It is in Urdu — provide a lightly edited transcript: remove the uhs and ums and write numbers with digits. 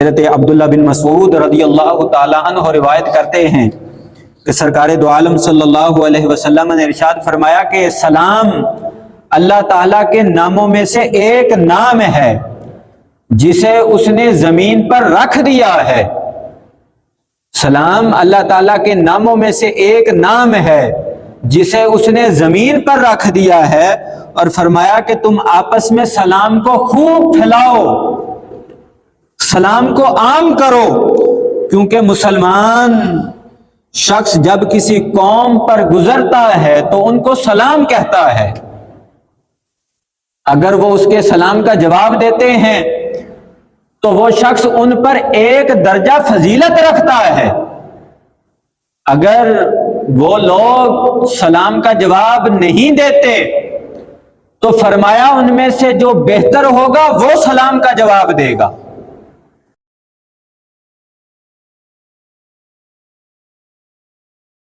حضرت عبداللہ بن مسعود رضی اللہ تعالیٰ عنہ روایت کرتے ہیں کہ سرکار دو عالم صلی اللہ علیہ وسلم نے ارشاد فرمایا کہ سلام اللہ تعالیٰ کے ناموں میں سے ایک نام ہے جسے اس نے زمین پر رکھ دیا ہے۔ سلام اللہ تعالیٰ کے ناموں میں سے ایک نام ہے جسے اس نے زمین پر رکھ دیا ہے، اور فرمایا کہ تم آپس میں سلام کو خوب پھیلاؤ، سلام کو عام کرو، کیونکہ مسلمان شخص جب کسی قوم پر گزرتا ہے تو ان کو سلام کہتا ہے۔ اگر وہ اس کے سلام کا جواب دیتے ہیں تو وہ شخص ان پر ایک درجہ فضیلت رکھتا ہے۔ اگر وہ لوگ سلام کا جواب نہیں دیتے تو فرمایا ان میں سے جو بہتر ہوگا وہ سلام کا جواب دے گا۔